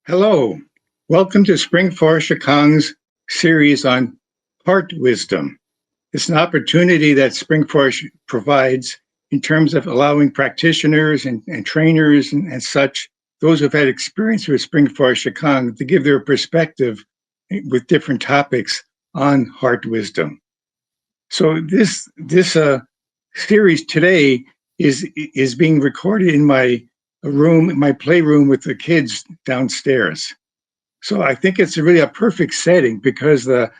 Hello, welcome to Spring Forest Qigong's series on heart wisdom. It's an opportunity that Spring Forest provides in terms of allowing practitioners and trainers and such, those who've had experience with Spring Forest Qigong, to give their perspective with different topics on heart wisdom. So this series today is being recorded in my room, my playroom with the kids downstairs. So I think it's really a perfect setting because the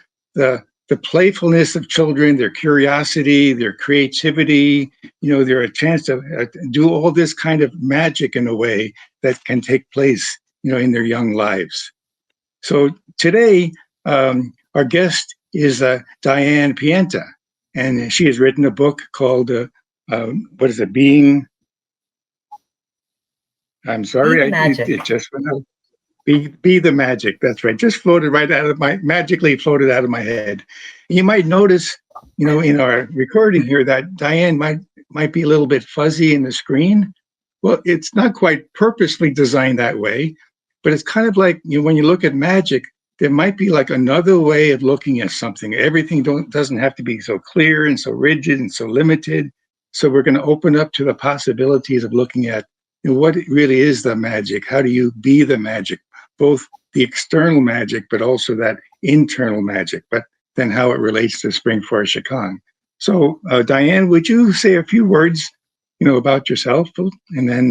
playfulness of children, their curiosity, their creativity, they're a chance to do all this kind of magic in a way that can take place, in their young lives. So today, our guest is Diane Pienta, and she has written a book called, Being. I'm sorry, it just went out. Be the magic. That's right. Just magically floated out of my head. You might notice, in our recording here that Diane might be a little bit fuzzy in the screen. Well, it's not quite purposely designed that way, but it's kind of like, when you look at magic, there might be like another way of looking at something. Everything doesn't have to be so clear and so rigid and so limited. So we're going to open up to the possibilities of looking at what really is the magic. How do you be the magic? Both the external magic, but also that internal magic, but then how it relates to Spring Forest Qigong. So, Diane, would you say a few words, about yourself, and then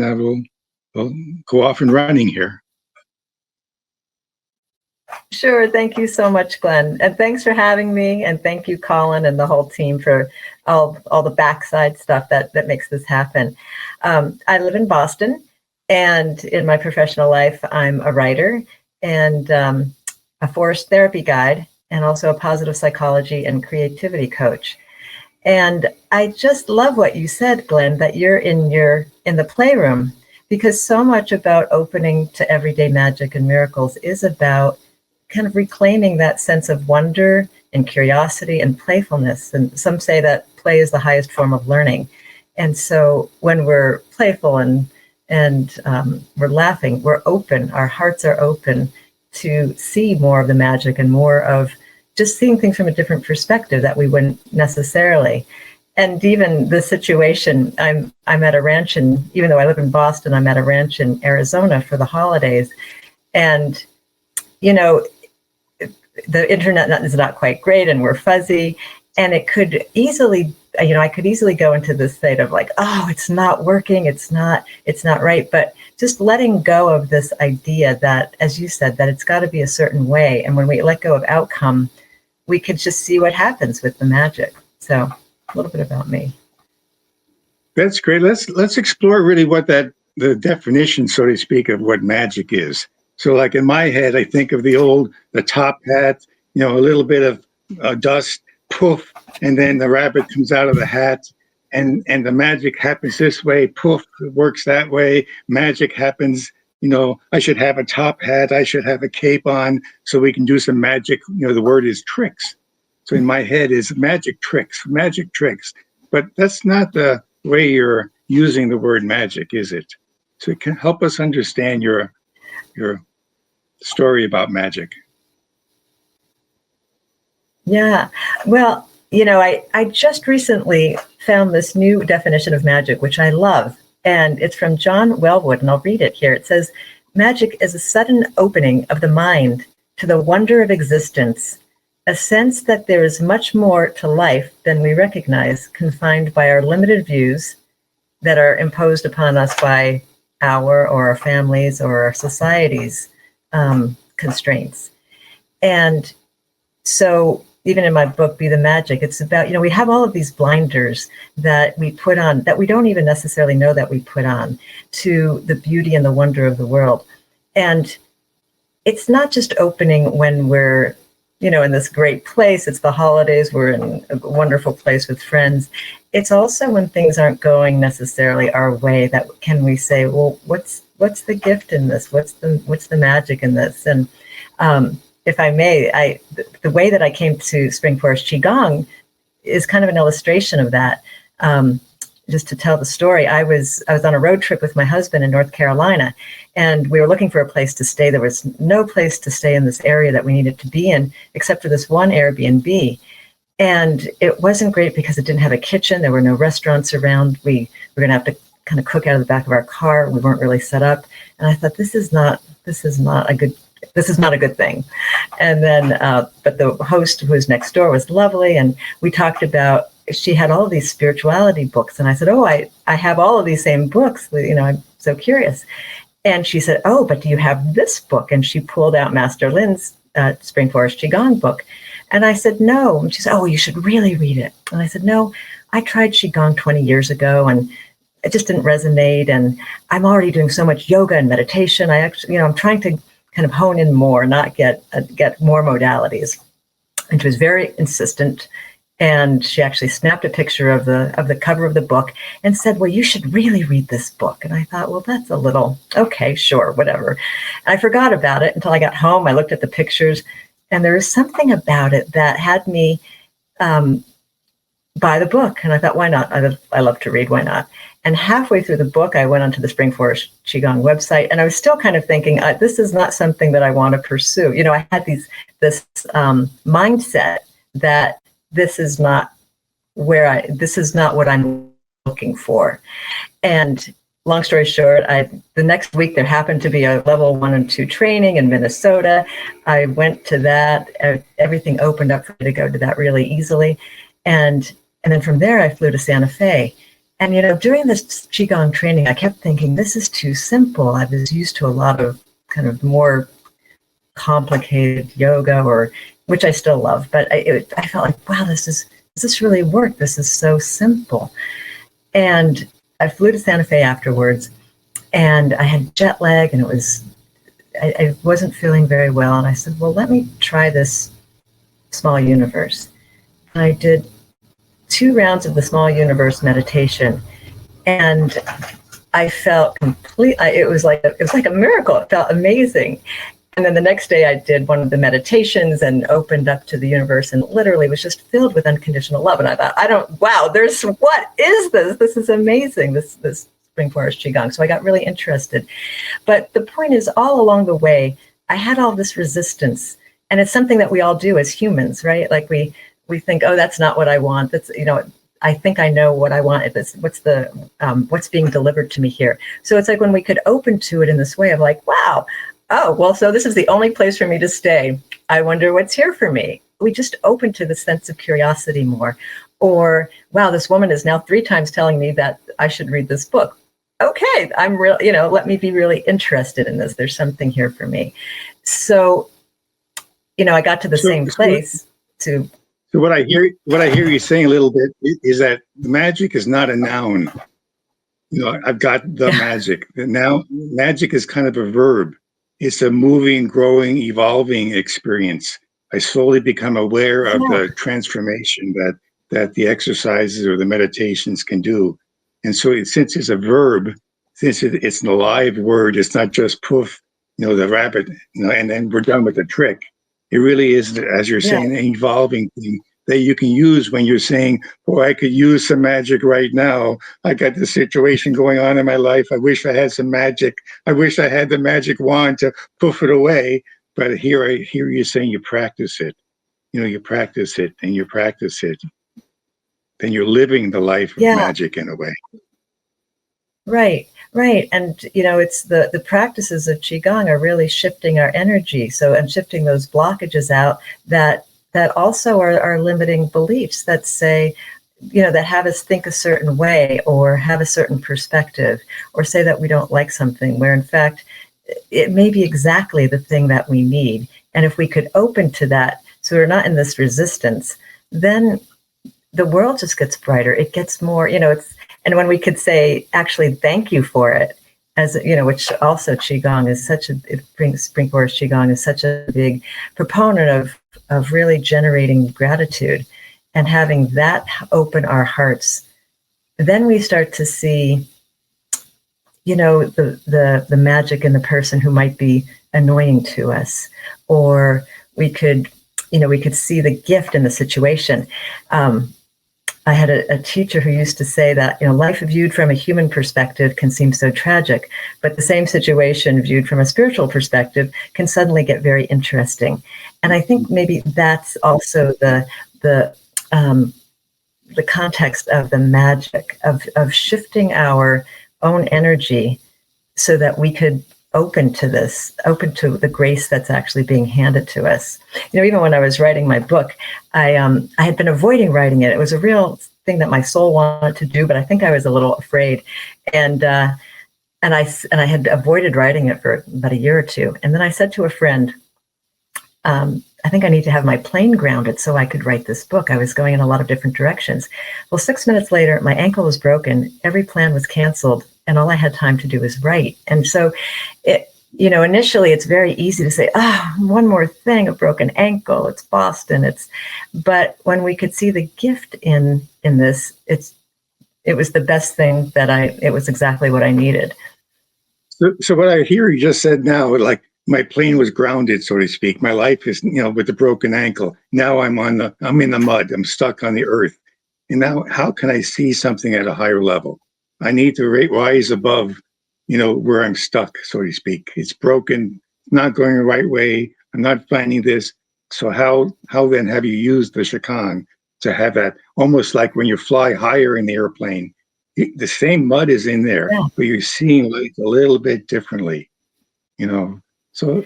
we'll go off and running here. Sure. Thank you so much, Glenn. And thanks for having me. And thank you, Colin, and the whole team for all the backside stuff that makes this happen. I live in Boston, and in my professional life, I'm a writer and a forest therapy guide, and also a positive psychology and creativity coach. And I just love what you said, Glenn, that you're in the playroom, because so much about opening to everyday magic and miracles is about kind of reclaiming that sense of wonder and curiosity and playfulness. And some say that play is the highest form of learning. And so when we're playful and we're laughing, we're open, our hearts are open to see more of the magic and more of just seeing things from a different perspective that we wouldn't necessarily. And even the situation, I'm at a ranch even though I live in Boston, I'm at a ranch in Arizona for the holidays. And, the internet is not quite great and we're fuzzy. And it could easily, I could easily go into this state of like, oh, it's not working. It's not right. But just letting go of this idea that, as you said, that it's got to be a certain way. And when we let go of outcome, we could just see what happens with the magic. So a little bit about me. That's great. Let's explore really what the definition, so to speak, of what magic is. So like in my head, I think of the top hat, a little bit of dust, poof, and then the rabbit comes out of the hat, and the magic happens this way, poof, it works that way, magic happens, I should have a top hat, I should have a cape on, so we can do some magic, the word is tricks. So in my head is magic tricks, but that's not the way you're using the word magic, is it? So it can help us understand your story about magic. Yeah, well, I just recently found this new definition of magic, which I love, and it's from John Wellwood, and I'll read it here. It says, magic is a sudden opening of the mind to the wonder of existence, a sense that there is much more to life than we recognize, confined by our limited views that are imposed upon us by our families or our society's constraints. And so even in my book, Be the Magic, it's about, we have all of these blinders that we put on that we don't even necessarily know that we put on to the beauty and the wonder of the world. And it's not just opening when we're, in this great place, it's the holidays, we're in a wonderful place with friends. It's also when things aren't going necessarily our way that can we say, well, what's the gift in this? What's the magic in this? And if I may, the way that I came to Spring Forest Qigong is kind of an illustration of that. just to tell the story, I was on a road trip with my husband in North Carolina, and we were looking for a place to stay. There was no place to stay in this area that we needed to be in, except for this one Airbnb. And it wasn't great because it didn't have a kitchen. There were no restaurants around. We were going to have to kind of cook out of the back of our car. We weren't really set up. And I thought, this is not a good thing. And then, but the host who was next door was lovely. And we talked about, she had all of these spirituality books. And I said, oh, I have all of these same books. I'm so curious. And she said, oh, but do you have this book? And she pulled out Master Lin's Spring Forest Qigong book. And I said, no. And she said, oh, you should really read it. And I said, no, I tried Qigong 20 years ago and it just didn't resonate. And I'm already doing so much yoga and meditation. I actually, I'm trying to kind of hone in more, not get more modalities. And she was very insistent. And she actually snapped a picture of the cover of the book and said, well, you should really read this book. And I thought, well, that's a little, okay, sure, whatever. And I forgot about it until I got home. I looked at the pictures, and there was something about it that had me buy the book. And I thought, why not? I love to read, why not? And halfway through the book, I went onto the Spring Forest Qigong website, and I was still kind of thinking, this is not something that I want to pursue. I had this mindset that this is not what I'm looking for. And long story short, the next week there happened to be a level 1 and 2 training in Minnesota. I went to that. Everything opened up for me to go to that really easily. And then from there, I flew to Santa Fe. And, during this Qigong training, I kept thinking, this is too simple. I was used to a lot of kind of more complicated yoga, which I still love, but I felt like, wow, does this really work? This is so simple. And I flew to Santa Fe afterwards, and I had jet lag, and I wasn't feeling very well. And I said, well, let me try this small universe. And I did 2 rounds of the small universe meditation, and I felt it was like a miracle. It felt amazing. And then the next day I did one of the meditations and opened up to the universe, and literally was just filled with unconditional love. And I thought, what is this? This is amazing, this Spring Forest Qigong. So I got really interested. But the point is, all along the way, I had all this resistance. And it's something that we all do as humans, right? Like we think, oh, that's not what I want. That's, I think I know what I want. What's being delivered to me here? So it's like when we could open to it in this way of like, wow, oh, well, so this is the only place for me to stay. I wonder what's here for me. We just open to the sense of curiosity more. Or, wow, this woman is now 3 times telling me that I should read this book. Okay, let me be really interested in this. There's something here for me. So, I got to the same place to. So what I hear you saying a little bit is that the magic is not a noun. I've got the magic. Now, magic is kind of a verb. It's a moving, growing, evolving experience. I slowly become aware of the transformation that the exercises or the meditations can do. And so since it's a verb, since it's an alive word, it's not just poof, the rabbit, and then we're done with the trick. It really is, as you're saying, an evolving thing that you can use when you're saying, boy, I could use some magic right now. I got this situation going on in my life. I wish I had some magic. I wish I had the magic wand to poof it away. But here I hear you saying you practice it. You practice it and you practice it. Then you're living the life of magic in a way. Right. And, it's the practices of Qigong are really shifting our energy. And shifting those blockages out that also are limiting beliefs that say, that have us think a certain way or have a certain perspective or say that we don't like something, where in fact, it may be exactly the thing that we need. And if we could open to that, so we're not in this resistance, then the world just gets brighter. It gets more, and when we could say, actually, thank you for it, as which also Qigong is Spring Forest Qigong is such a big proponent of really generating gratitude and having that open our hearts. Then we start to see, the magic in the person who might be annoying to us, or we could see the gift in the situation. I had a teacher who used to say that, life viewed from a human perspective can seem so tragic, but the same situation viewed from a spiritual perspective can suddenly get very interesting. And I think maybe that's also the context of the magic of shifting our own energy so that we could open to the grace that's actually being handed to us. Even when I was writing my book, I had been avoiding writing it. It was a real thing that my soul wanted to do, but I think I was a little afraid. And I had avoided writing it for about a year or two. And then I said to a friend, I think I need to have my plane grounded so I could write this book. I was going in a lot of different directions. Well, 6 minutes later, my ankle was broken. Every plan was canceled. And all I had time to do was write. And so, initially it's very easy to say, one more thing, a broken ankle, it's Boston. But when we could see the gift in this, it was the best thing it was exactly what I needed. So what I hear you just said now, like my plane was grounded, so to speak. My life is, with the broken ankle. Now I'm in the mud. I'm stuck on the earth. And now how can I see something at a higher level? I need to rise above, where I'm stuck, so to speak. It's broken, not going the right way. I'm not finding this. So how then have you used the Qigong to have that, almost like when you fly higher in the airplane, the same mud is in there, Yeah. but you're seeing life a little bit differently, So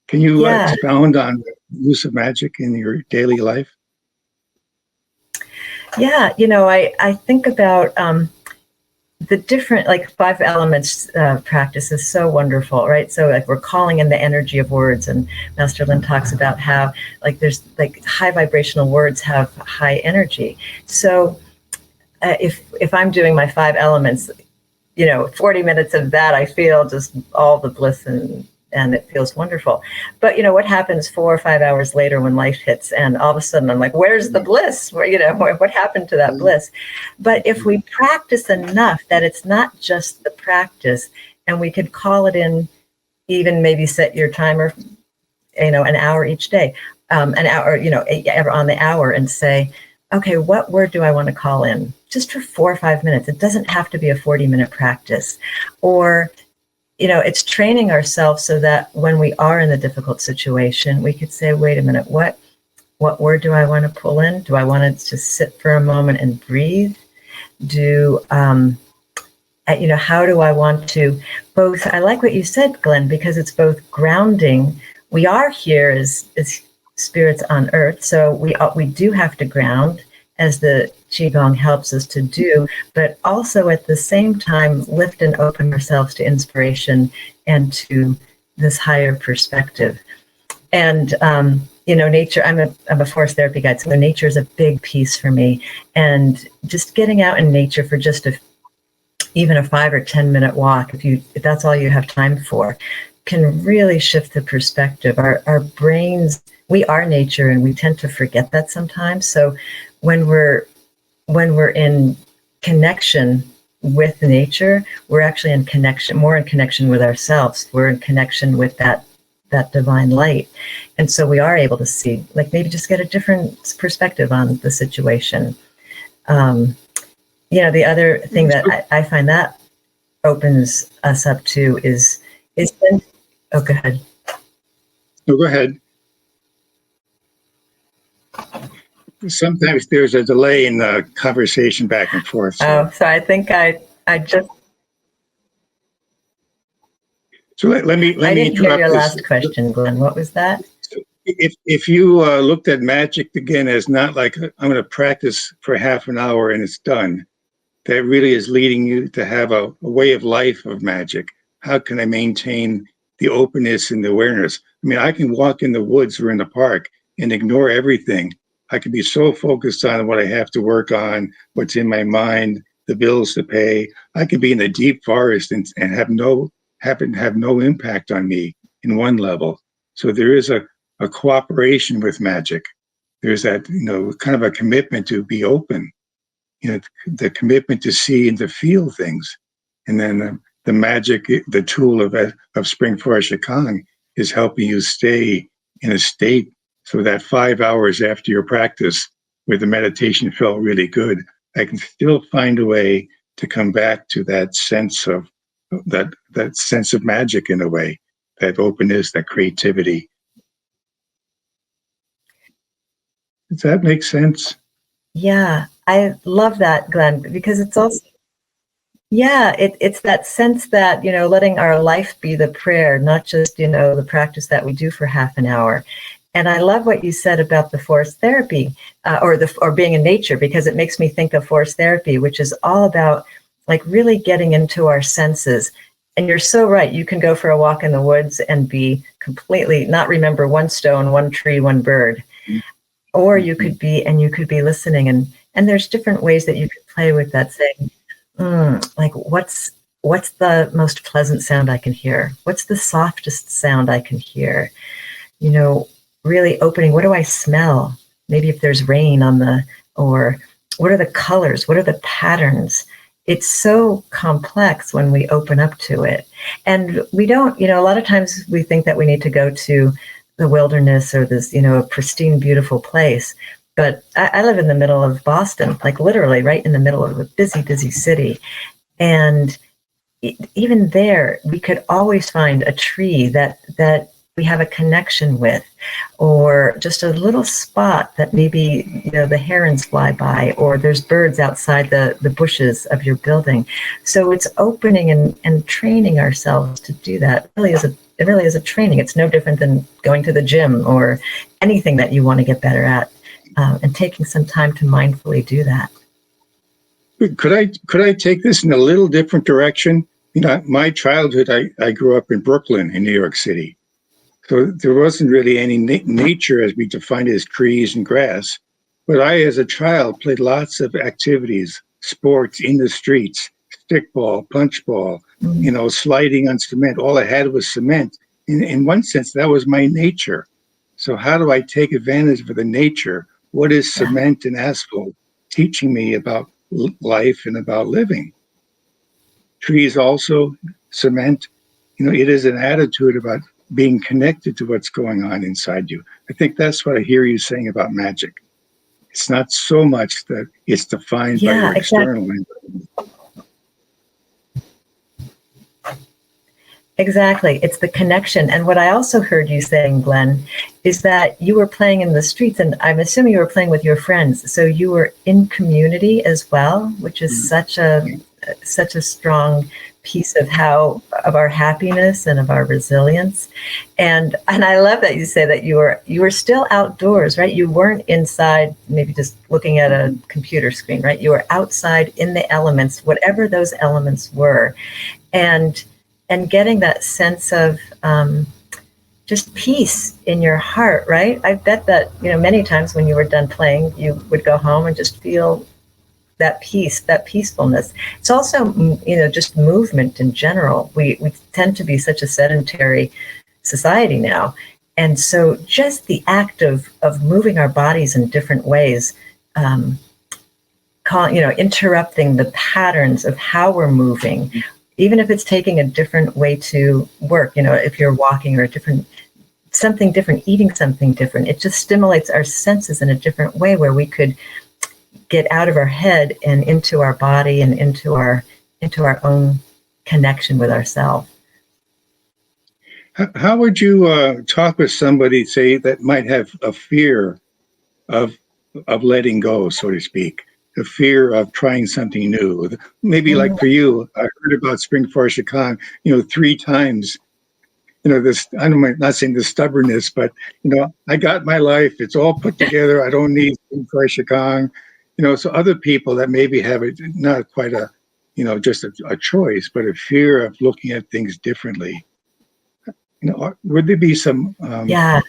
can you expound on the use of magic in your daily life? Yeah, I think about the different, 5 elements practice is so wonderful, right? So we're calling in the energy of words, and Master Lin talks about how there's high vibrational words have high energy. So if I'm doing my 5 elements, 40 minutes of that, I feel just all the bliss and it feels wonderful. But what happens 4 or 5 hours later when life hits, and all of a sudden I'm like, where's the bliss? What happened to that bliss? But if we practice enough that it's not just the practice, and we could call it in, even maybe set your timer, an hour each day, an hour, on the hour, and say, okay, what word do I want to call in? Just for 4 or 5 minutes. It doesn't have to be a 40-minute practice. Or it's training ourselves so that when we are in a difficult situation, we could say, wait a minute, what word do I want to pull in? Do I want to just sit for a moment and breathe? How do I want to both, I like what you said, Glenn, because it's both grounding. We are here as spirits on earth, so we do have to ground, as the Qigong helps us to do, but also at the same time lift and open ourselves to inspiration and to this higher perspective. And nature, I'm a forest therapy guide, so nature is a big piece for me. And just getting out in nature for just even a 5 or 10 minute walk, if that's all you have time for, can really shift the perspective. Our brains, we are nature, and we tend to forget that sometimes. So when we're in connection with nature, we're actually more in connection with ourselves. We're in connection with that divine light. And so we are able to see, maybe just get a different perspective on the situation. The other thing that I find that opens us up to is oh, go ahead. No, go ahead. Sometimes there's a delay in the conversation back and forth. So I think I just. So let me I didn't hear interrupt your this. last question, Glenn. What was that? If you looked at magic again as not like I'm going to practice for half an hour and it's done, that really is leading you to have a way of life of magic. How can I maintain the openness and the awareness? I mean, I can walk in the woods or in the park and ignore everything. I can be so focused on what I have to work on, what's in my mind, the bills to pay. I can be in the deep forest and have no impact on me in one level. So there is a cooperation with magic. There's that, kind of a commitment to be open, the commitment to see and to feel things. And then the magic, the tool of Spring Forest Qigong is helping you stay in a state so that 5 hours after your practice where the meditation felt really good, I can still find a way to come back to that sense of that sense of magic in a way, that openness, that creativity. Does that make sense? Yeah, I love that, Glenn, because it's also, yeah, it's that sense that, letting our life be the prayer, not just, the practice that we do for half an hour. And I love what you said about the forest therapy, or being in nature, because it makes me think of forest therapy, which is all about like really getting into our senses. And you're so right. You can go for a walk in the woods and be completely not remember one stone, one tree, one bird. Or you could be listening, and there's different ways that you could play with that, saying, like what's the most pleasant sound I can hear? What's the softest sound I can hear? Really opening, what do I smell? Maybe if there's rain or what are the colors? What are the patterns? It's so complex when we open up to it. And we don't, a lot of times we think that we need to go to the wilderness or this, a pristine, beautiful place. But I live in the middle of Boston, like literally right in the middle of a busy, busy city. And even there, we could always find a tree that we have a connection with, or just a little spot that maybe, the herons fly by, or there's birds outside the bushes of your building. So it's opening and training ourselves to do that. It really is a training. It's no different than going to the gym or anything that you want to get better at, and taking some time to mindfully do that. Could I take this in a little different direction? My childhood, I grew up in Brooklyn, in New York City. So there wasn't really any nature as we define it as trees and grass. But I, as a child, played lots of activities, sports in the streets, stickball, punchball, sliding on cement. All I had was cement. In one sense, that was my nature. So how do I take advantage of the nature? What is cement and asphalt teaching me about life and about living? Trees also, cement, it is an attitude about being connected to what's going on inside you. I think that's what I hear you saying about magic. It's not so much that it's defined by your external environment. Exactly. It's the connection. And what I also heard you saying, Glenn, is that you were playing in the streets, and I'm assuming you were playing with your friends. So you were in community as well, which is such a strong piece of our happiness and of our resilience. And I love that you say that you were still outdoors, right? You weren't inside, maybe just looking at a computer screen, right? You were outside in the elements, whatever those elements were, and getting that sense of just peace in your heart, right? I bet that, many times when you were done playing, you would go home and just feel that peace, that peacefulness. It's also, just movement in general. We tend to be such a sedentary society now. And so just the act of moving our bodies in different ways, interrupting the patterns of how we're moving, even if it's taking a different way to work, if you're walking, or something different, eating something different, it just stimulates our senses in a different way, where we could get out of our head and into our body and into our own connection with ourselves. How would you talk with somebody, say, that might have a fear of letting go, so to speak, the fear of trying something new? Maybe like for you, I heard about Spring Forest Qigong, 3 times. This, I'm not saying the stubbornness, but, I got my life. It's all put together. I don't need Spring Forest Qigong. So other people that maybe have not quite just a choice, but a fear of looking at things differently. Would there be some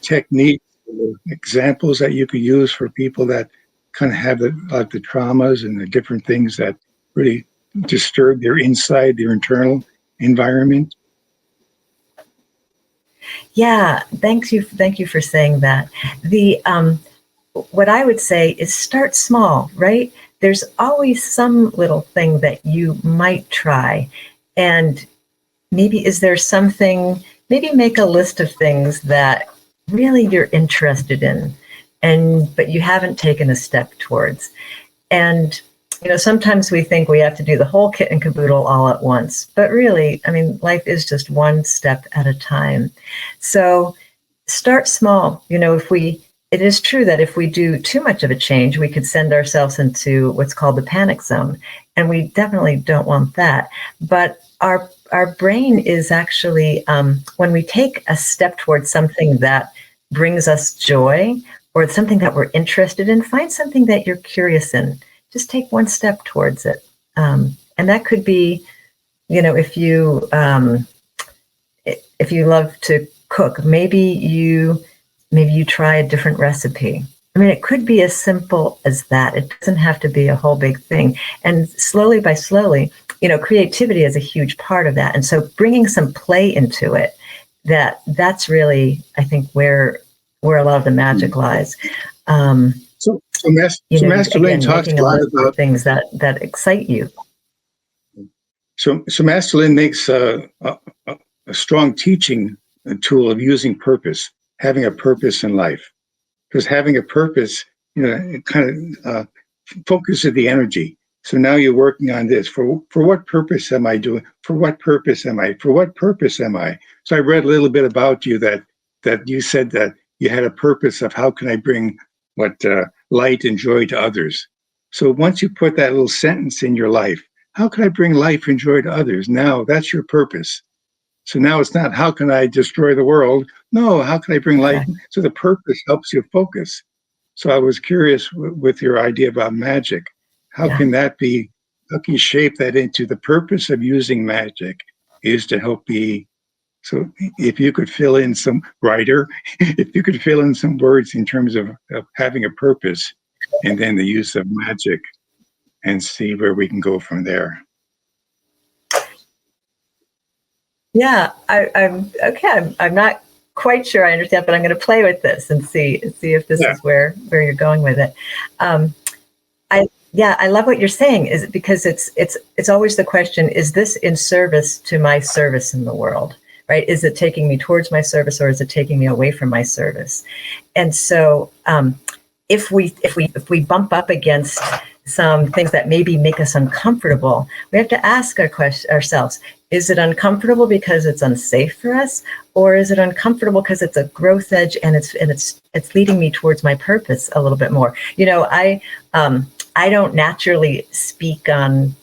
techniques or examples that you could use for people that kind of have the traumas and the different things that really disturb their internal environment? Yeah, thank you for saying that. The what I would say is start small, right? There's always some little thing that you might try, and maybe is there something? Maybe make a list of things that really you're interested in, but you haven't taken a step towards. And sometimes we think we have to do the whole kit and caboodle all at once, but really, life is just one step at a time. So start small. It is true that if we do too much of a change, we could send ourselves into what's called the panic zone. And we definitely don't want that. But our brain is actually, when we take a step towards something that brings us joy or something that we're interested in, find something that you're curious in. Just take one step towards it. And that could be, if you love to cook, maybe you try a different recipe. It could be as simple as that. It doesn't have to be a whole big thing. And slowly by slowly, creativity is a huge part of that. And so bringing some play into it, that's really, I think, where a lot of the magic lies. So Master Lane talks a lot about things that excite you. So Master Lane makes a strong teaching tool of using purpose, having a purpose in life. Because having a purpose, it kind of focuses the energy. So now you're working on this. For what purpose am I doing? For what purpose am I? For what purpose am I? So I read a little bit about you that you said that you had a purpose of how can I bring light and joy to others. So once you put that little sentence in your life, how can I bring life and joy to others? Now that's your purpose. So now it's not how can I destroy the world? No, how can I bring light? Okay. So the purpose helps you focus. So I was curious with your idea about magic. How can that be? How can you shape that into the purpose of using magic is to help be. So if you could fill in some writer, if you could fill in some words in terms of having a purpose and then the use of magic and see where we can go from there. Yeah, I'm okay. I'm not quite sure I understand, but I'm going to play with this and see if this is where you're going with it. I love what you're saying, is because it's always the question, is this in service to my service in the world? Right? Is it taking me towards my service or is it taking me away from my service? And so if we bump up against some things that maybe make us uncomfortable, we have to ask ourselves, is it uncomfortable because it's unsafe for us? Or is it uncomfortable because it's a growth edge and it's leading me towards my purpose a little bit more? I don't naturally speak on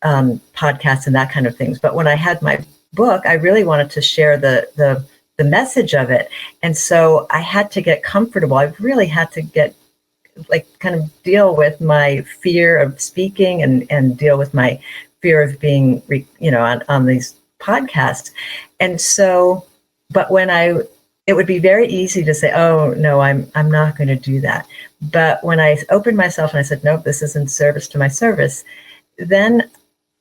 podcasts and that kind of things, but when I had my book, I really wanted to share the message of it. And so I had to get comfortable. I really had to get kind of deal with my fear of speaking and deal with my fear of being, on these podcasts. And so, but it would be very easy to say, oh no, I'm not going to do that. But when I opened myself and I said, nope, this is in service to my service, then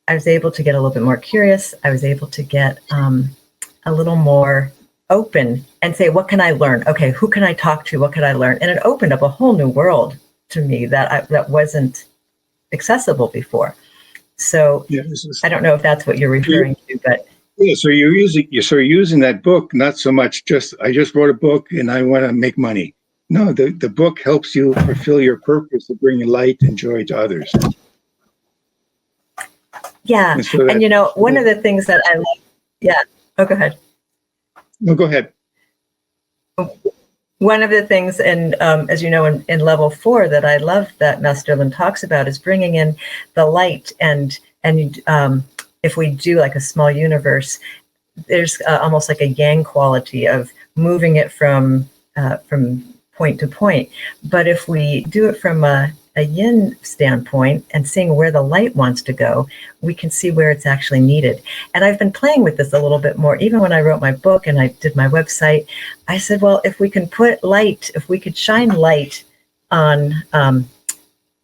I was able to get a little bit more curious. I was able to get a little more open and say, what can I learn? Okay, who can I talk to? What can I learn? And it opened up a whole new world to me that wasn't accessible before. So I don't know if that's what you're referring to, but so you're using that book not so much I just wrote a book and I want to make money. No, the book helps you fulfill your purpose of bringing light and joy to others. Yeah, and one of the things that I like, oh, go ahead. No, go ahead. One of the things, and as you know, in level 4 that I love that Master Lin talks about is bringing in the light, and if we do like a small universe, there's almost like a yang quality of moving it from point to point. But if we do it from a yin standpoint and seeing where the light wants to go, we can see where it's actually needed. And I've been playing with this a little bit more. Even when I wrote my book and I did my website, I said, well, if we can put light, if we could shine light on and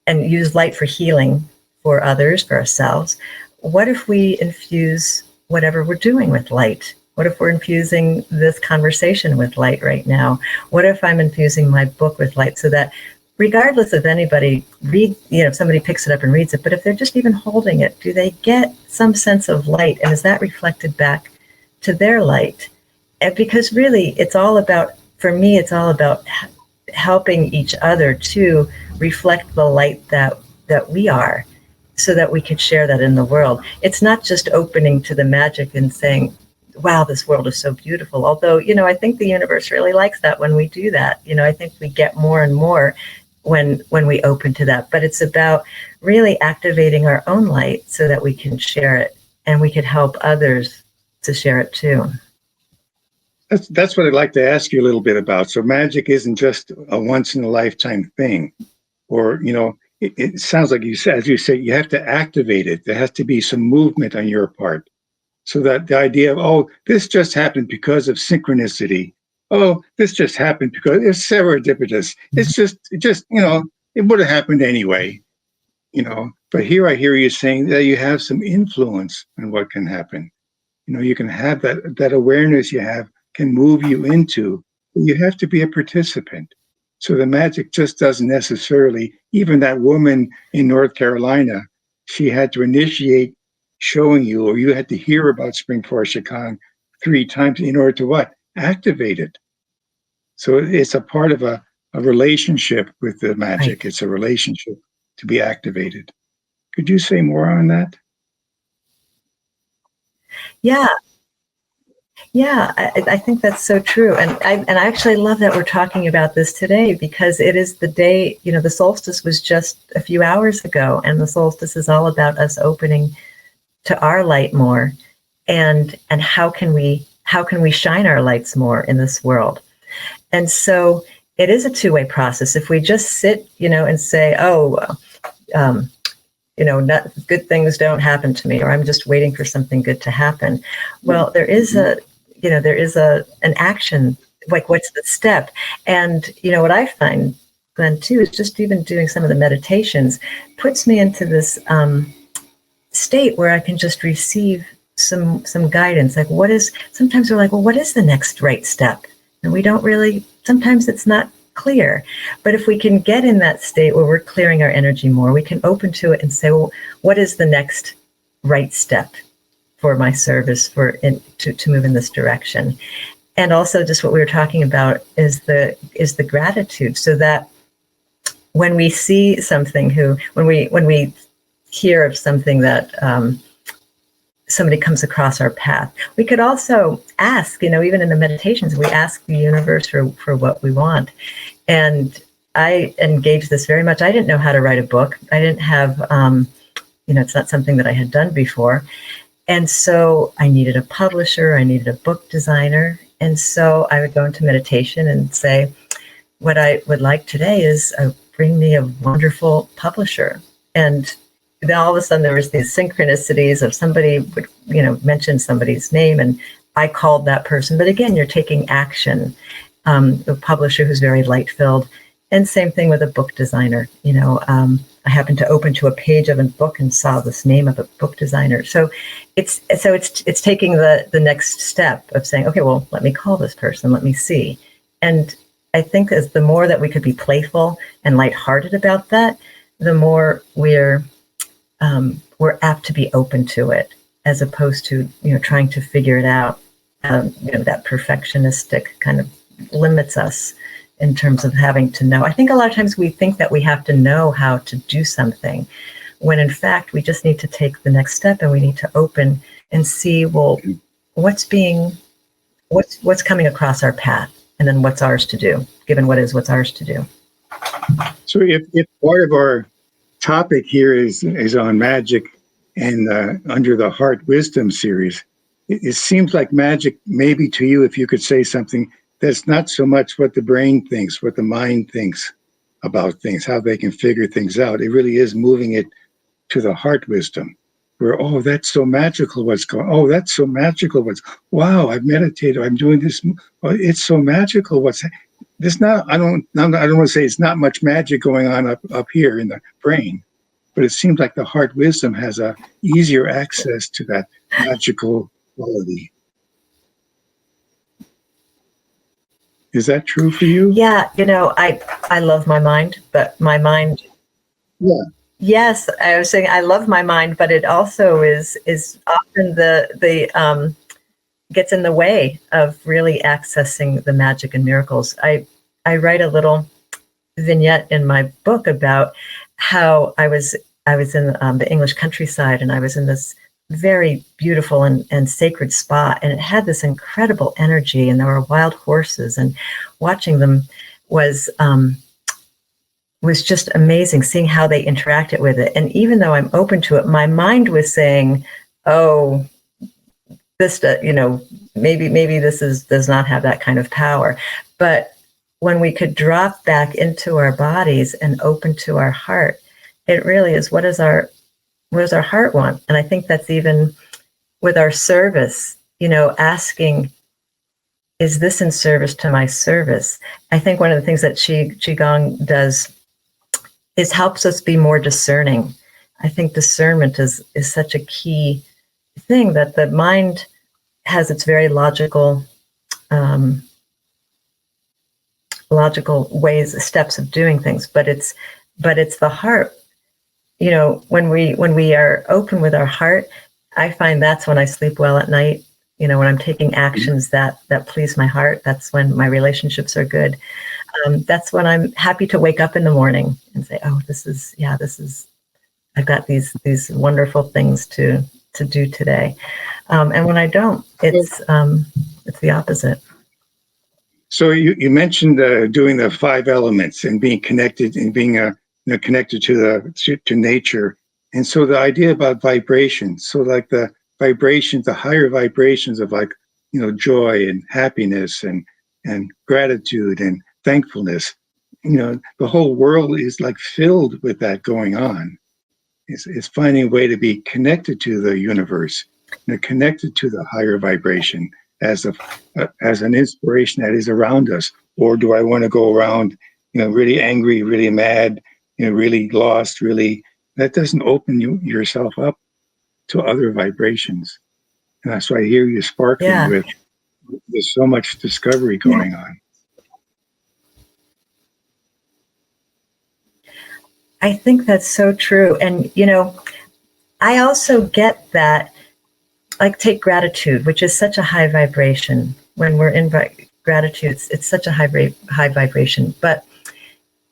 use light for healing for others, for ourselves, what if we infuse whatever we're doing with light? What if we're infusing this conversation with light right now? What if I'm infusing my book with light so that regardless of anybody somebody picks it up and reads it, but if they're just even holding it, do they get some sense of light? And is that reflected back to their light? And because really for me, it's all about helping each other to reflect the light that we are. so that we could share that in the world. It's not just opening to the magic and saying, wow, this world is so beautiful. Although, I think the universe really likes that when we do that. I think we get more and more when we open to that. But it's about really activating our own light so that we can share it and we could help others to share it too. That's what I'd like to ask you a little bit about. So magic isn't just a once in a lifetime thing, or, it sounds like as you say, you have to activate it. There has to be some movement on your part. So that the idea of, oh, this just happened because of synchronicity. Oh, this just happened because it's serendipitous. It's just, it would have happened anyway, But here I hear you saying that you have some influence on what can happen. You can have that awareness you have can move you into, you have to be a participant. So the magic just doesn't necessarily, even that woman in North Carolina, she had to initiate showing you, or you had to hear about Spring Forest Qigong 3 times in order to what? Activate it. So it's a part of a relationship with the magic. Right. It's a relationship to be activated. Could you say more on that? Yeah. Yeah, I think that's so true. And I actually love that we're talking about this today, because it is the day, the solstice was just a few hours ago, and the solstice is all about us opening to our light more, and how can we shine our lights more in this world. And so it is a two-way process. If we just sit, and say, not good things don't happen to me, or I'm just waiting for something good to happen. Well, there is an action, like what's the step? And, what I find, Glenn, too, is just even doing some of the meditations puts me into this state where I can just receive some guidance. Like sometimes we're like, well, what is the next right step? And we don't really, sometimes it's not clear. But if we can get in that state where we're clearing our energy more, we can open to it and say, well, what is the next right step for my service, to move in this direction? And also just what we were talking about is the gratitude, so that when we see something, when we hear of something that somebody comes across our path, we could also ask, even in the meditations, we ask the universe for what we want. And I engaged this very much. I didn't know how to write a book. I didn't have, it's not something that I had done before. And so I needed a publisher, I needed a book designer. And so I would go into meditation and say, what I would like today is bring me a wonderful publisher. And then all of a sudden there was these synchronicities of somebody would, mention somebody's name, and I called that person. But again, you're taking action. A publisher who's very light-filled, and same thing with a book designer. I happened to open to a page of a book and saw this name of a book designer. So it's taking the next step of saying, okay, well, let me call this person, let me see. And I think as the more that we could be playful and lighthearted about that, the more we're apt to be open to it, as opposed to trying to figure it out. That perfectionistic kind of limits us in terms of having to know. I think a lot of times we think that we have to know how to do something, when in fact we just need to take the next step, and we need to open and see, well, what's coming across our path, and then what's ours to do, given what's ours to do. So if part of our topic here is on magic and under the Heart Wisdom series, it seems like magic, maybe to you, if you could say something, that's not so much what the brain thinks, what the mind thinks about things, how they can figure things out. It really is moving it to the heart wisdom, where, oh, that's so magical what's going on. Oh, that's so magical wow, I've meditated, I'm doing this. Oh, it's so magical this now. I don't want to say it's not much magic going on up here in the brain, but it seems like the heart wisdom has a easier access to that magical quality. Is that true for you? Yeah, I love my mind, but my mind. Yeah. Yes, I was saying I love my mind, but it also is often the gets in the way of really accessing the magic and miracles. I write a little vignette in my book about how I was the English countryside, and I was in this very beautiful and sacred spot, and it had this incredible energy, and there were wild horses, and watching them was just amazing, seeing how they interacted with it. And even though I'm open to it, my mind was saying, oh, this, maybe this does not have that kind of power. But when we could drop back into our bodies and open to our heart, it really is, what does our heart want? And I think that's even with our service, asking, is this in service to my service? I think one of the things that Qigong does is helps us be more discerning. I think discernment is such a key thing, that the mind has its very logical ways, steps of doing things, but it's the heart. When we are open with our heart, I find that's when I sleep well at night. When I'm taking actions that please my heart, that's when my relationships are good. That's when I'm happy to wake up in the morning and say, oh, this is, I've got these wonderful things to do today. And when I don't, it's the opposite. So you mentioned doing the 5 elements and being connected and being connected to nature. And so the idea about vibration, so like the vibrations, the higher vibrations of joy and happiness and gratitude and thankfulness, the whole world is filled with that going on. It's finding a way to be connected to the universe, connected to the higher vibration as an inspiration that is around us. Or do I want to go around, really angry, really mad, really lost, really? That doesn't open yourself up to other vibrations. And that's why I hear you sparkling with there's so much discovery going on. I think that's so true. And, I also get that, take gratitude, which is such a high vibration. When we're in gratitude, it's such a high vibration. But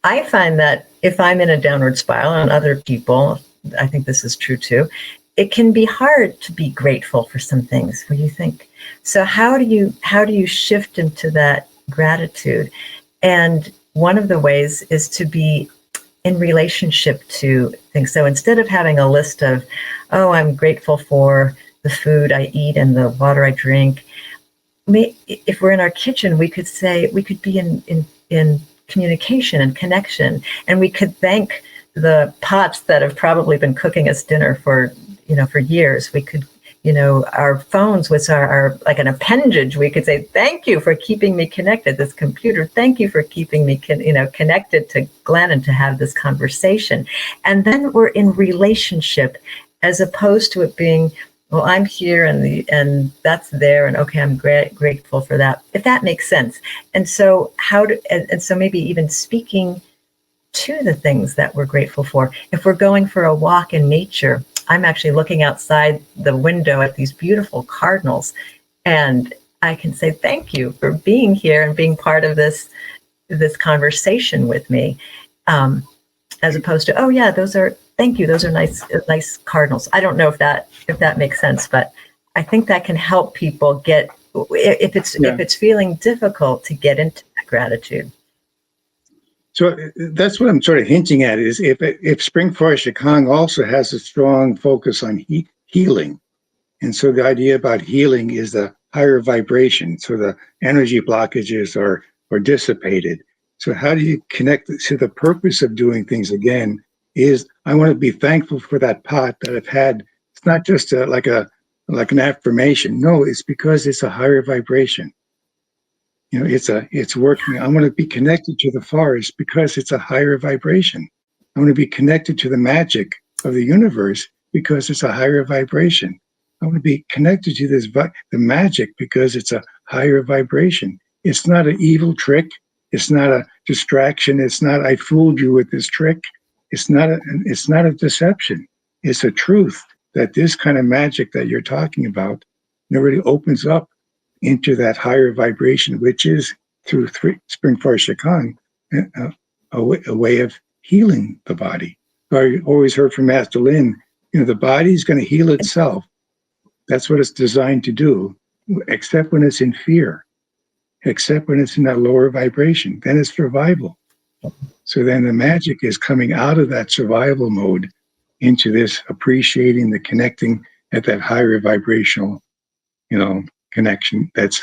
I find that if I'm in a downward spiral, and other people, I think this is true too, it can be hard to be grateful for some things. What do you think? So how do you shift into that gratitude? And one of the ways is to be in relationship to things. So instead of having a list of, oh, I'm grateful for the food I eat and the water I drink, if we're in our kitchen, we could be in communication and connection, and we could thank the pots that have probably been cooking us dinner for years. We could, our phones, which are like an appendage, we could say, thank you for keeping me connected. This computer, thank you for keeping me, connected to Glenn and to have this conversation. And then we're in relationship, as opposed to it being, well, I'm here and that's there, and okay, I'm grateful for that, if that makes sense. And so so maybe even speaking to the things that we're grateful for. If we're going for a walk in nature, I'm actually looking outside the window at these beautiful cardinals, and I can say thank you for being here and being part of this conversation with me, as opposed to, oh yeah, thank you, those are nice cardinals. I don't know if that makes sense, but I think that can help people get, if it's feeling difficult to get into that gratitude. So that's what I'm sort of hinting at, is if Spring Forest Qigong also has a strong focus on healing. And so the idea about healing is the higher vibration. So the energy blockages are dissipated. So how do you connect to the purpose of doing things again is, I want to be thankful for that pot that I've had. It's not just like an affirmation. No, it's because it's a higher vibration. It's working. I want to be connected to the forest because it's a higher vibration. I want to be connected to the magic of the universe because it's a higher vibration. I want to be connected to the magic because it's a higher vibration. It's not an evil trick. It's not a distraction. It's not, I fooled you with this trick. It's not a deception. It's a truth that this kind of magic that you're talking about really opens up into that higher vibration, which is through Spring Forest Qigong, a way of healing the body. I always heard from Master Lin, the body's going to heal itself. That's what it's designed to do, except when it's in fear, except when it's in that lower vibration. Then it's survival. So then the magic is coming out of that survival mode into this appreciating, the connecting at that higher vibrational, connection that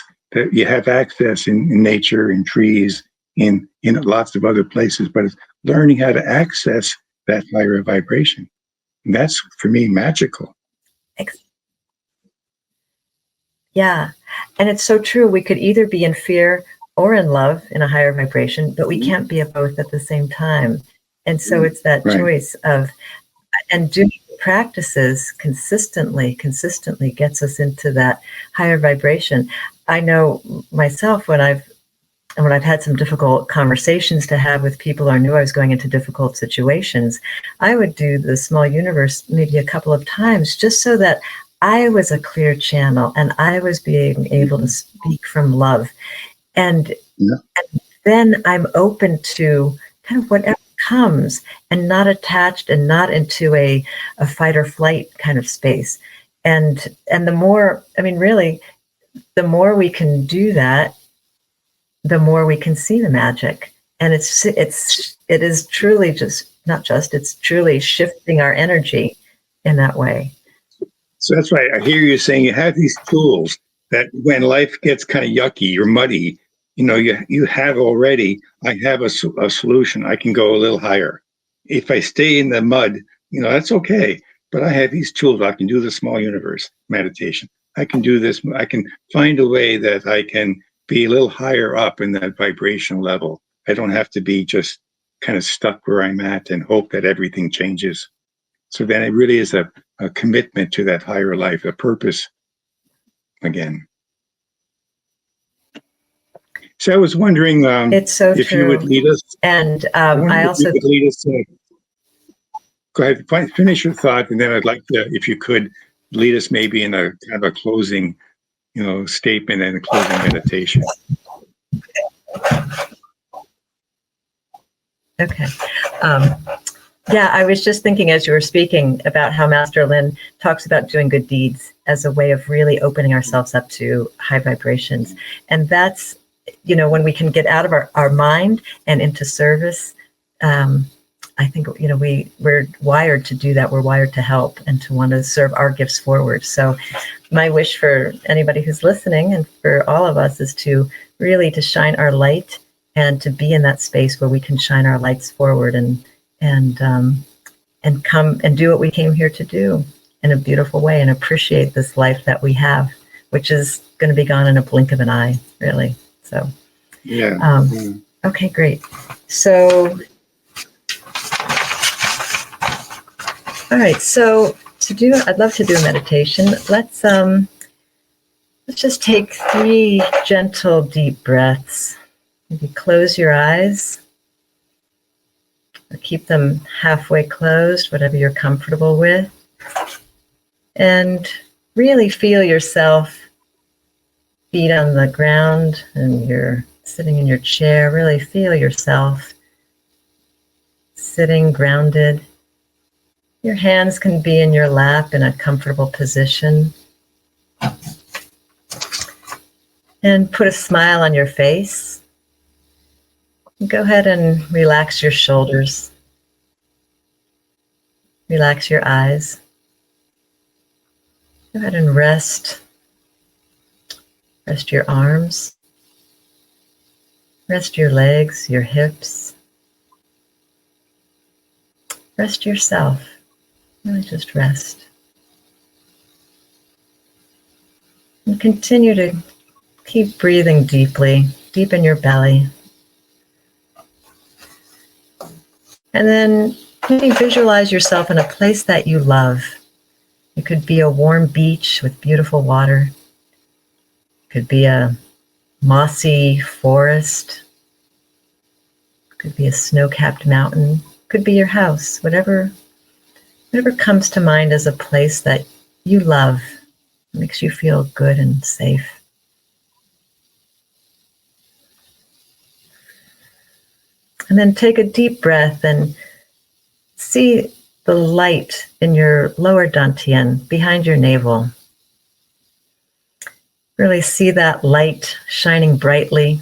you have access in nature, in trees, in lots of other places, but it's learning how to access that higher vibration. And that's, for me, magical. Yeah. And it's so true. We could either be in fear or in love in a higher vibration, but we can't be at both at the same time. And so it's that choice of, and doing practices consistently gets us into that higher vibration. I know myself when I've had some difficult conversations to have with people, or knew I was going into difficult situations, I would do the small universe maybe a couple of times just so that I was a clear channel and I was being able to speak from love. And then I'm open to kind of whatever comes and not attached and not into a fight or flight kind of space. And the more, really, the more we can do that, the more we can see the magic. And it is truly it's truly shifting our energy in that way. So that's why I hear you saying you have these tools that when life gets kind of yucky or muddy, you have already, I have a solution. I can go a little higher. If I stay in the mud, that's okay. But I have these tools. I can do the small universe meditation. I can do this. I can find a way that I can be a little higher up in that vibrational level. I don't have to be just kind of stuck where I'm at and hope that everything changes. So then it really is a commitment to that higher life, a purpose again. So I was wondering it's so if true. you would lead us. And I also would lead us. Go ahead, finish your thought, and then I'd like to, if you could, lead us maybe in a kind of a closing, statement and a closing meditation. Okay. Yeah, I was just thinking as you were speaking about how Master Lin talks about doing good deeds as a way of really opening ourselves up to high vibrations. And that's, when we can get out of our mind and into service, I think, we're wired to do that. We're wired to help and to want to serve our gifts forward. So my wish for anybody who's listening and for all of us is to really to shine our light and to be in that space where we can shine our lights forward and come and do what we came here to do in a beautiful way and appreciate this life that we have, which is going to be gone in a blink of an eye, really. So, okay, great. So, all right. So I'd love to do a meditation. Let's just take 3 gentle, deep breaths. Maybe close your eyes. Or keep them halfway closed, whatever you're comfortable with. And really feel yourself, feet on the ground, and you're sitting in your chair. Really feel yourself sitting grounded. Your hands can be in your lap in a comfortable position. And put a smile on your face. Go ahead and relax your shoulders. Relax your eyes. Go ahead and rest. Rest your arms. Rest your legs, your hips. Rest yourself. Really just rest. And continue to keep breathing deeply, deep in your belly. And then maybe visualize yourself in a place that you love. It could be a warm beach with beautiful water. It could be a mossy forest. It could be a snow-capped mountain. It could be your house. Whatever comes to mind as a place that you love, makes you feel good and safe. And then take a deep breath and see the light in your lower dantian, behind your navel. Really see that light shining brightly,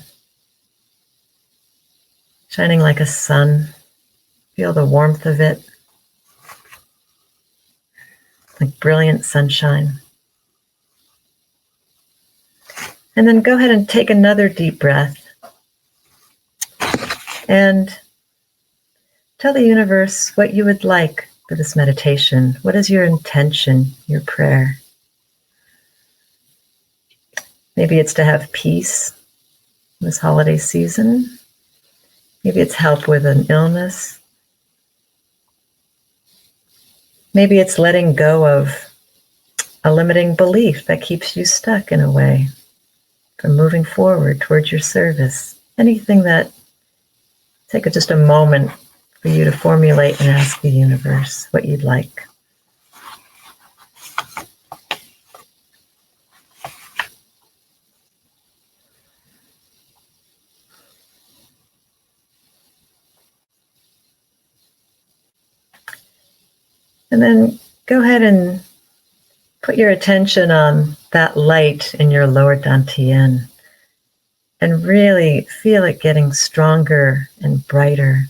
shining like a sun. Feel the warmth of it, like brilliant sunshine. And then go ahead and take another deep breath and tell the universe what you would like for this meditation. What is your intention, your prayer? Maybe it's to have peace this holiday season. Maybe it's help with an illness. Maybe it's letting go of a limiting belief that keeps you stuck in a way from moving forward towards your service. Anything that, take just a moment for you to formulate and ask the universe what you'd like. And then go ahead and put your attention on that light in your lower dantian and really feel it getting stronger and brighter.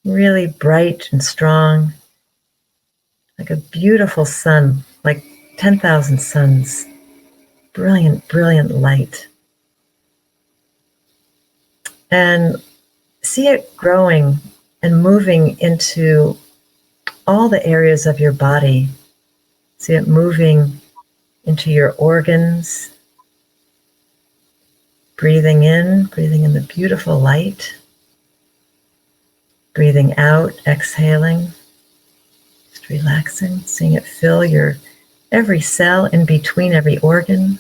Really bright and strong, like a beautiful sun, like 10,000 suns. Brilliant, brilliant light. And see it growing and moving into all the areas of your body. See it moving into your organs. Breathing in the beautiful light. Breathing out, exhaling. Just relaxing, seeing it fill your every cell in between every organ.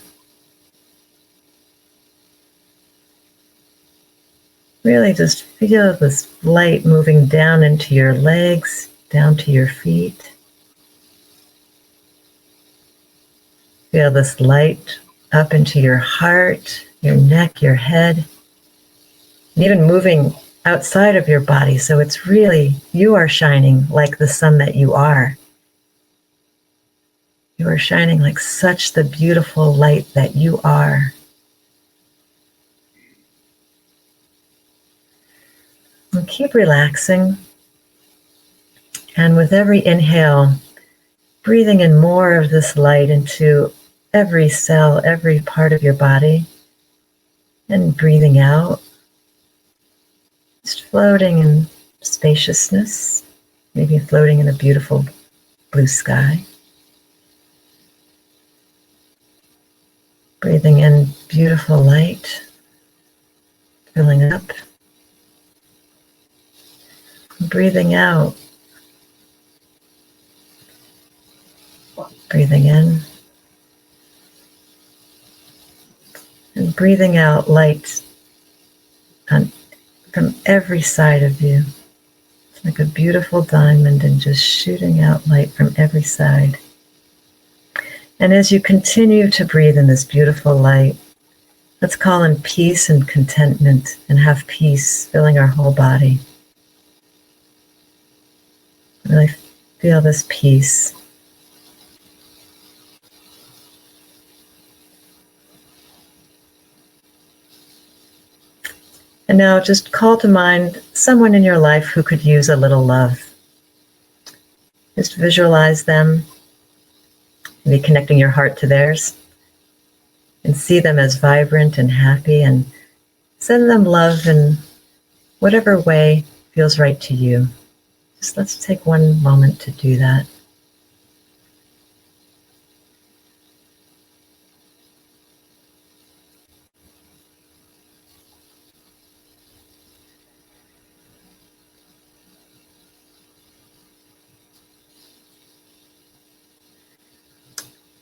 Really just feel this light moving down into your legs, down to your feet. Feel this light up into your heart, your neck, your head, and even moving outside of your body. So it's really, you are shining like the sun that you are. You are shining like such the beautiful light that you are. And keep relaxing. And with every inhale, breathing in more of this light into every cell, every part of your body. And breathing out, just floating in spaciousness, maybe floating in a beautiful blue sky. Breathing in beautiful light, filling up. Breathing out. Breathing in. And breathing out light from every side of you. It's like a beautiful diamond and just shooting out light from every side. And as you continue to breathe in this beautiful light, let's call in peace and contentment and have peace filling our whole body. Really feel this peace. And now just call to mind someone in your life who could use a little love. Just visualize them, maybe connecting your heart to theirs, and see them as vibrant and happy, and send them love in whatever way feels right to you. Just let's take one moment to do that.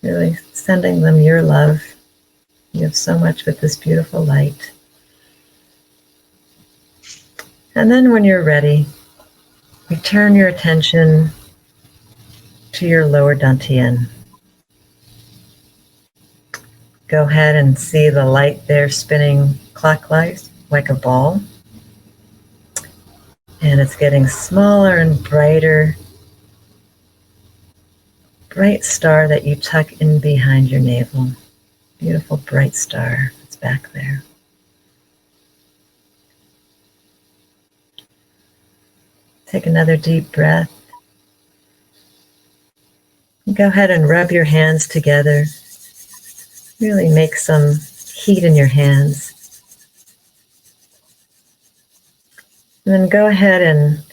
Really sending them your love. You have so much with this beautiful light. And then when you're ready, return your attention to your lower dantian. Go ahead and see the light there spinning clockwise like a ball. And it's getting smaller and brighter. Bright star that you tuck in behind your navel. Beautiful bright star that's back there. Take another deep breath. Go ahead and rub your hands together. Really make some heat in your hands. And then go ahead and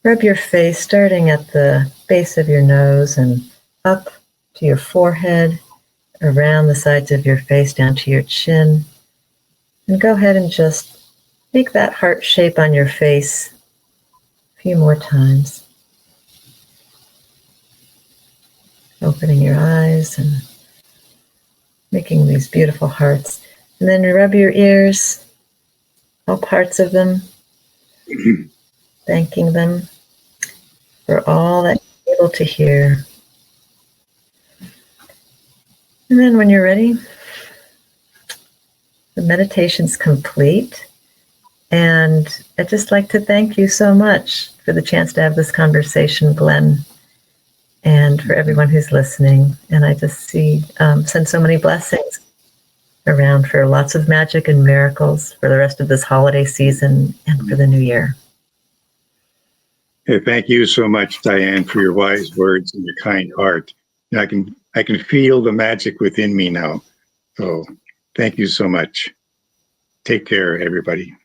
rub your face, starting at the base of your nose and up to your forehead, around the sides of your face, down to your chin. And go ahead and just make that heart shape on your face a few more times. Opening your eyes and making these beautiful hearts. And then rub your ears, all parts of them, thanking them for all that you're able to hear. And then when you're ready, the meditation's complete. And I'd just like to thank you so much for the chance to have this conversation, Glenn, and for everyone who's listening. And I just send so many blessings around for lots of magic and miracles for the rest of this holiday season and for the new year. Hey, thank you so much, Diane, for your wise words and your kind heart. I can feel the magic within me now. So thank you so much. Take care, everybody.